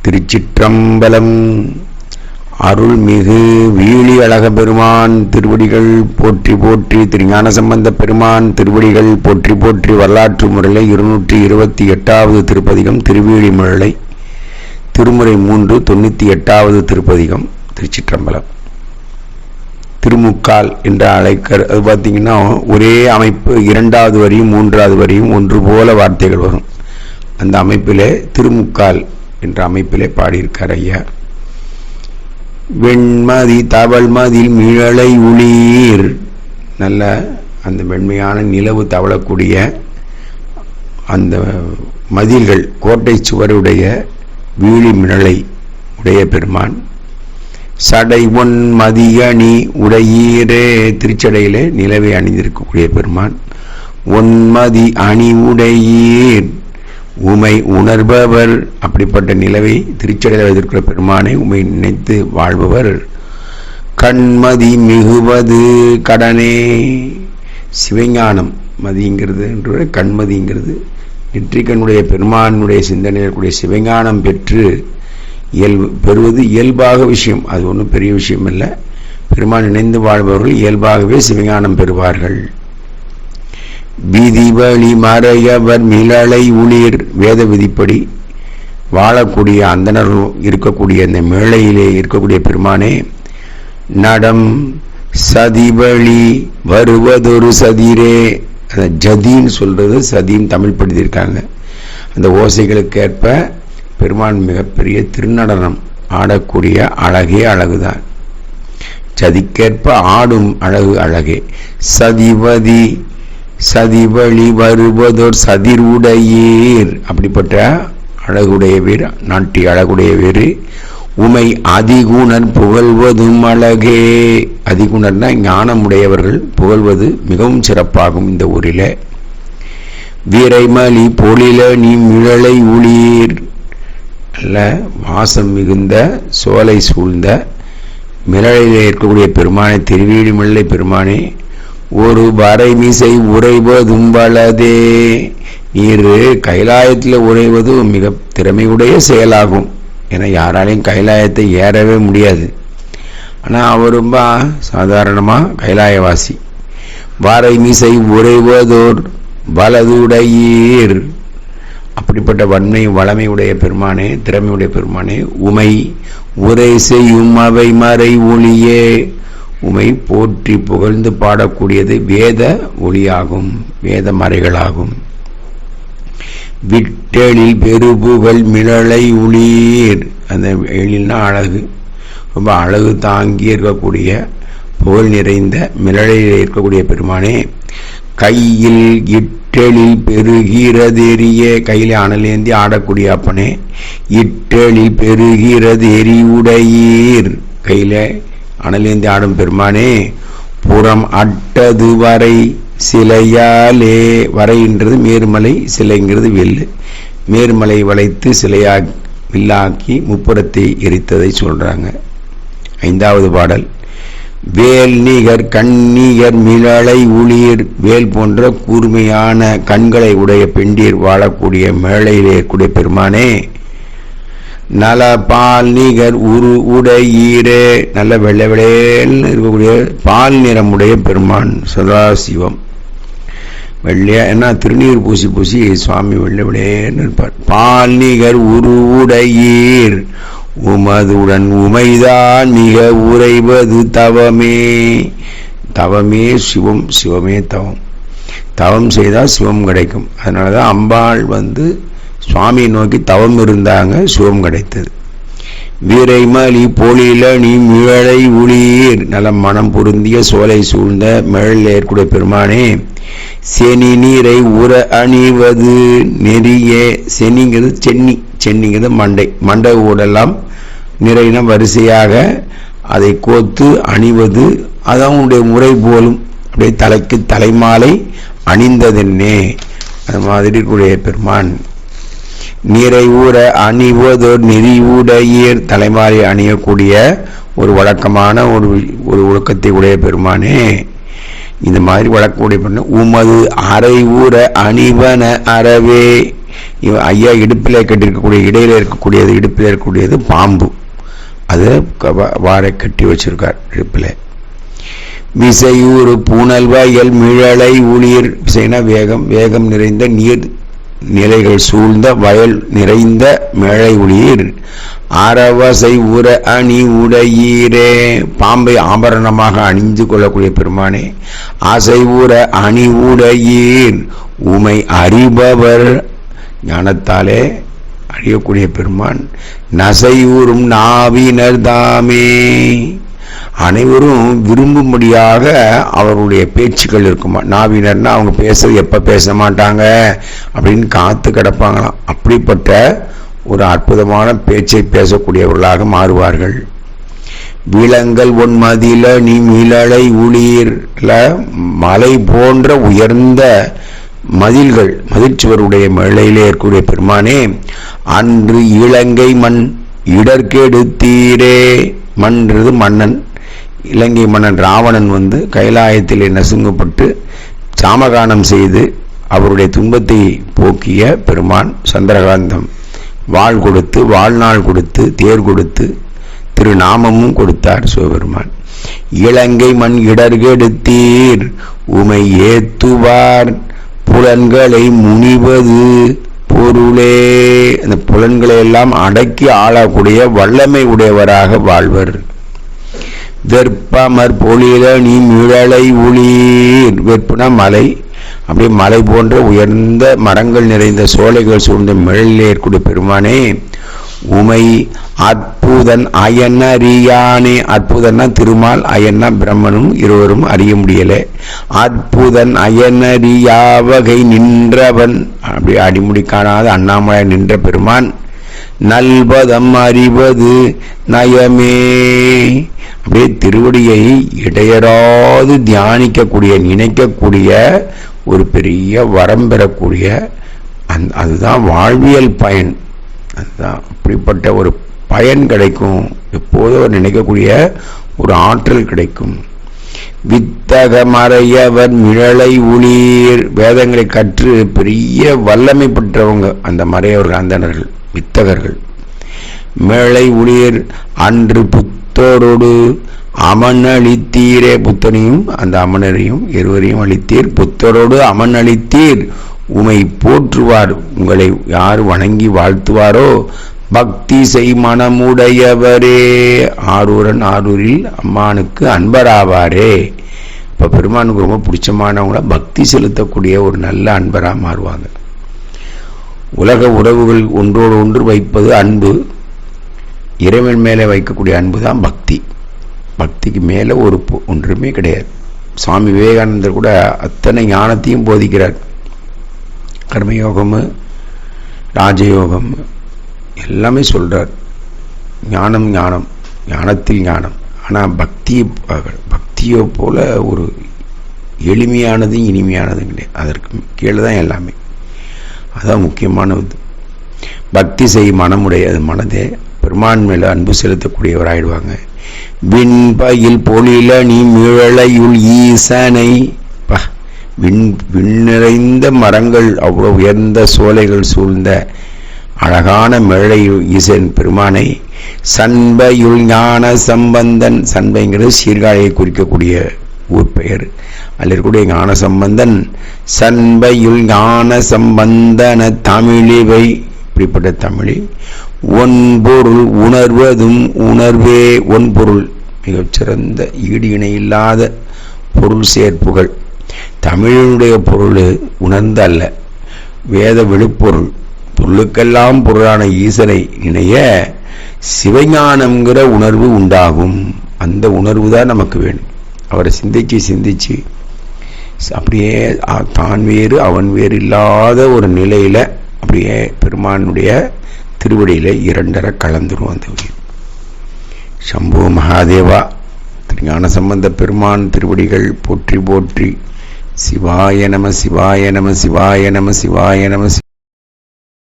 திருச்சிற்றம்பலம். அருள்மிகு வீழி அழக பெருமான் திருவடிகள் போற்றி போற்றி. திருஞான சம்பந்த பெருமான் திருவடிகள் போற்றி போற்றி. வரலாற்று முறையில் 228வது திருப்பதிகம் திருவீழிமிழலை, திருமுறை 3 98வது திருப்பதிகம். திருச்சிற்றம்பலம். திருமுக்கால் என்ற அழைக்கர், அது பார்த்தீங்கன்னா ஒரே அமைப்பு, 2வது வரியும் 3வது வரியும் ஒன்று போல வார்த்தைகள் வரும். அந்த அமைப்பிலே திருமுக்கால் என்ற அமைப்பிலே பாடியிருக்கார் ஐயா. வெண்மதி தவள் மதில் மிழலை உளீர், நல்ல அந்த வெண்மையான நிலவு தவளக்கூடிய அந்த மதில்கள், கோட்டை சுவருடைய வீழி மிழலை உடைய பெருமான். சடை ஒன் மதியணி உடையீரே, திருச்சடையிலே நிலவை அணிந்திருக்கக்கூடிய பெருமான். ஒன்மதி அணி உடையீர் உமை உணர்பவர், அப்படிப்பட்ட நிலவை திருச்சடையில் வைத்திருக்கிற பெருமானை உமை நினைத்து வாழ்பவர். கண்மதி மிகுவது கடனே, சிவஞானம் மதிங்கிறது என்று கண்மதிங்கிறது நெற்றிக்கண்ணுடைய பெருமானுடைய சிந்தனையில் கூடிய சிவஞானம் பெறுவது இயல்பாக விஷயம். அது ஒன்றும் பெரிய விஷயம் இல்லை. பெருமான் நினைந்து வாழ்பவர்கள் இயல்பாகவே சிவஞானம் பெறுவார்கள். விதிவழி மறையவர் மிழலை உளிர், வேத விதிப்படி வாழக்கூடிய அந்தனர் இருக்கக்கூடிய அந்த மேளையிலே இருக்கக்கூடிய பெருமானே. நடம் சதிவழி வருவதொரு சதிரே, ஜதின்னு சொல்றது சதின்னு தமிழ் படுத்தியிருக்காங்க. அந்த ஓசைகளுக்கேற்ப பெருமான் மிகப்பெரிய திருநடனம் ஆடக்கூடிய அழகே அழகுதான். சதிக்கேற்ப ஆடும் அழகு அழகே. சதிவதி சதிவழி வருவதோர் சதிர் உடையீர், அப்படிப்பட்ட அழகுடைய வீர், நாட்டிய அழகுடைய வீர். உமை அதிகுணர் புகழ்வதும் அழகே, அதிகுணர்னா ஞானமுடையவர்கள் புகழ்வது மிகவும் சிறப்பாகும் இந்த ஊரில். வீரைமலி பொழில நீ மிழலை உளீர், நல்ல வாசம் மிகுந்த சோலை சூழ்ந்த மிழலையில் இருக்கக்கூடிய பெருமானை, திருவீழிமிழலை பெருமானே. ஒரு வரைமிசை உறைவதும் வலதே, நீர் கைலாயத்தில் உறைவது மிக திறமையுடைய செயலாகும். ஏன்னா யாராலையும் கைலாயத்தை ஏறவே முடியாது. ஆனால் அவர் ரொம்ப சாதாரணமாக கைலாயவாசி. வரைமிசை உறைவதோர் வலதுடையீர், அப்படிப்பட்ட வளமையுடைய பெருமானே, திறமையுடைய பெருமானே. உமை உரை செய்யும் அவை மறை ஒளியே, உமை போற்றி புகழ்ந்து பாடக்கூடியது வேத ஒளியாகும், வேத மறைகளாகும். விட்டெழில் பெருபுகழ் மிழலை உளீர், அந்த எழில்னா அழகு, ரொம்ப அழகு தாங்கி இருக்கக்கூடிய புகழ் நிறைந்த மிழலையில் இருக்கக்கூடிய பெருமானே. கையில் இட்டெழில் பெருகிறதெரிய, கையிலே அனலேந்தி ஆடக்கூடிய அப்பனே. இட்டெழில் பெருகிறதெரி உடையீர், கையிலே அனலேந்தி ஆடும் பெருமானே. புறம் அட்டது வரை சிலையாலே, வரைன்றது மேருமலை, சிலைங்கிறது வெள்ளு. மேருமலை வளைத்து சிலையா வில்லாக்கி முப்புறத்தை எரித்ததை சொல்றாங்க. 5வது பாடல். வேல் நிகர் கண்ணிகர் மிழலை உளிர், வேல் போன்ற கூர்மையான கண்களை உடைய பெண்டீர் வாழக்கூடிய மேளையிலே கூடிய பெருமானே. நல பால் நிகர் உரு உடையீரே, நல்ல வெள்ளை வெள்ளைன்னு இருக்கக்கூடிய பால் நிறமுடைய பெருமான் சதாசிவம். வெள்ளையா, ஏன்னா திருநீர் பூசி பூசி சுவாமி வெள்ளை வெள்ளைன்னு இருப்பார். பால் நிகர் உரு உடையீர் உமதுடன் உமைதான் மிக உறைவது தவமே, தவமே சிவம், சிவமே தவம். தவம் செய்தால் சிவம் கிடைக்கும். அதனாலதான் அம்பாள் சுவாமியை நோக்கி தவம் இருந்தாங்க, சிவம் கிடைத்தது. வீரைமலி பொழில நீ மிழலை உளீர், நல்ல மனம் பொருந்திய சோலை சூழ்ந்த மிழலில் ஏற்கூடிய பெருமானே. செனி நீரை உற அணிவது நெறிய, செனிங்கிறது சென்னி, சென்னிங்கிறது மண்டை, மண்டை ஊடெல்லாம் நிறையின வரிசையாக அதை கோத்து அணிவது, அதான் உன்னுடைய முறை போலும். அப்படியே தலைக்கு தலைமாலை அணிந்ததென்னே, அது மாதிரி கூடிய பெருமான். நீரை ஊற அணிவதோர் நெறிவுடையீர், தலைமாலை அணியக்கூடிய ஒரு வழக்கமான ஒரு ஒழுக்கத்தை உடைய பெருமானே. இந்த மாதிரி வழக்கக்கூடிய பண்ண உமது அரை ஊர அணிவன அறவே. ஐயா இடுப்பில் கட்டியிருக்கக்கூடிய இடையில இருக்கக்கூடியது, இடுப்பில் இருக்கக்கூடியது பாம்பு, அதை வாரை கட்டி வச்சிருக்கார் இடுப்பில். விசையூர் பூனல் வயல் மிழலை ஊழியர். விசைனா வேகம், வேகம் நிறைந்த நீர் நிலைகள் சூழ்ந்த வயல் நிறைந்த மேழை ஊழியர். அரவசை உர அணி உடையீரே. பாம்பை ஆபரணமாக அணிந்து கொள்ளக்கூடிய பெருமானே, ஆசை உர அணி உடையீர். உமை அறிபவர், ஞானத்தாலே அறியக்கூடிய பெருமான். நசையூரும் நாவினர் தாமே. அனைவரும் விரும்பும்படியாக அவருடைய பேச்சுக்கள் இருக்குமா. நாவினர்னா அவங்க பேசுறது எப்ப பேச மாட்டாங்க அப்படின்னு காத்து கிடப்பாங்களாம். அப்படிப்பட்ட ஒரு அற்புதமான பேச்சை பேசக்கூடியவர்களாக மாறுவார்கள். விலங்கல் ஒன் மதில நீ மிளலை உளிர்ல. மலை போன்ற உயர்ந்த மதில்கள், மதிர்ச்சுவருடைய மலையிலே இருக்கக்கூடிய பெருமானே, அன்று இலங்கை மண் இடர்கெடுத்தீரே. மன்றது மன்னன், இலங்கை மன்னன் ராவணன் கைலாயத்திலே நசுங்கப்பட்டு சாமகானம் செய்து அவருடைய துன்பத்தை போக்கிய பெருமான் சந்திரகாந்தம். வாழ் கொடுத்து, வாழ்நாள் கொடுத்து, தேர் கொடுத்து, திருநாமமும் கொடுத்தார் சிவபெருமான். இலங்கை மண் இடர்கெடுத்தீர். உமை ஏத்துவார் புலன்களை முனிவது பொருளே. அந்த புலன்களை எல்லாம் அடக்கி ஆளக்கூடிய வல்லமை உடையவராக வாழ்வர். வெற்பமர் பொழில நீ மிழலை உளிர். வெற்புனா மலை, அப்படியே மலை போன்ற உயர்ந்த மரங்கள் நிறைந்த சோலைகள் சூழ்ந்த மிழலிலே இருக்கக்கூடிய பெருமானே, உமை அற்புதன் அயனறியானே. அற்புதன்னா திருமால், அயன்னா பிரம்மனும், இருவரும் அறிய முடியல. அற்புதன் அயனறியாவகை நின்றவன், அப்படி அடிமுடி காணாத அண்ணாமலை நின்ற பெருமான். நல்பதம் அறிவது நயமே. அப்படியே திருவடியை இடையராது தியானிக்கக்கூடிய, நினைக்கக்கூடிய ஒரு பெரிய வரம் பெறக்கூடிய அதுதான் வாழ்வியல் பயன். அதுதான் அப்படிப்பட்ட ஒரு பயன் கிடைக்கும். எப்போதும் நினைக்கக்கூடிய ஒரு ஆற்றல் கிடைக்கும். வித்தக மறையவர் மிழலை உளிர். வேதங்களை கற்று பெரிய வல்லமை பெற்றவங்க அந்த மறையவர்கள், அந்தணர்கள், வித்தகர்கள். மேழை உளிர் அன்று புத்தரோடு அமன் அளித்தீரே. புத்தனையும் அந்த அமனரையும் இருவரையும் அளித்தீர். புத்தரோடு அமன் அளித்தீர். உமை போற்றுவார், உங்களை யார் வணங்கி வாழ்த்துவாரோ பக்தி செய் மனமுடையவரே. ஆரூரன் ஆரூரில் அம்மானுக்கு அன்பராவாரே. இப்ப பெருமானுக்கு ரொம்ப பிடிச்சமானவங்கள பக்தி செலுத்தக்கூடிய ஒரு நல்ல அன்பரா மாறுவாங்க. உலக உறவுகள் ஒன்றோடு ஒன்று வைப்பது அன்பு. இறைவன் மேலே வைக்கக்கூடிய அன்பு தான் பக்தி. பக்திக்கு மேல ஒரு ஒன்றுமே கிடையாது. சுவாமி விவேகானந்தர் கூட அத்தனை ஞானத்தையும் போதிக்கிறார். கர்மயோகம், ராஜயோகம் எல்லாமே சொல்றார். ஞானம் ஞானம், ஞானத்தில் ஞானம். ஆனால் பக்தியை போல ஒரு எளிமையானதும் இனிமையானதும் கிடையாது. அதற்கு கீழே தான் எல்லாமே. அதான் முக்கியமானது. பக்தி செய் மனமுடைய, அது மனதே பெருமான் மேல அன்பு செலுத்தக்கூடியவராயிடுவாங்க. விண்பயில் பொழில நீ மிழலையுள் ஈசனை. விண்ணிறைந்த மரங்கள், அவ்வளவு உயர்ந்த சோலைகள் சூழ்ந்த அழகான மிழலை ஈசன் பெருமானை. சண்பையுள் ஞான சம்பந்தன். சண்பைங்கிறது சீர்காழியை குறிக்கக்கூடிய ஊர் பெயர். அதில் இருக்கக்கூடிய ஞான சம்பந்தன். சண்பையுள் ஞான சம்பந்தன தமிழிவை. இப்படிப்பட்ட தமிழை ஒன்பொருள் உணர்வதும் உணர்வே. ஒன்பொருள் மிகச்சிறந்த ஈடு இணை இல்லாத பொருள் சேர்ப்புகள். தமிழினுடைய பொருள் உணர்ந்த அல்ல, வேத வெளிப்பொருள். பொருளுக்கெல்லாம் பொருளான ஈசனை இணைய சிவஞானம்ங்கிற உணர்வு உண்டாகும். அந்த உணர்வு தான் நமக்கு வேணும். அவரை சிந்திச்சு சிந்திச்சு அப்படியே தான் வேறு அவன் வேறு இல்லாத ஒரு நிலையில அப்படியே பெருமானுடைய திருவடியில இரண்டரை கலந்துரும் அந்த உயிர். சம்போ மகாதேவா. ஞான சம்பந்த பெருமான் திருவடிகள் போற்றி போற்றி. சிவாய நம சிவாய நம சிவாய நம சிவாய நம சிவாய.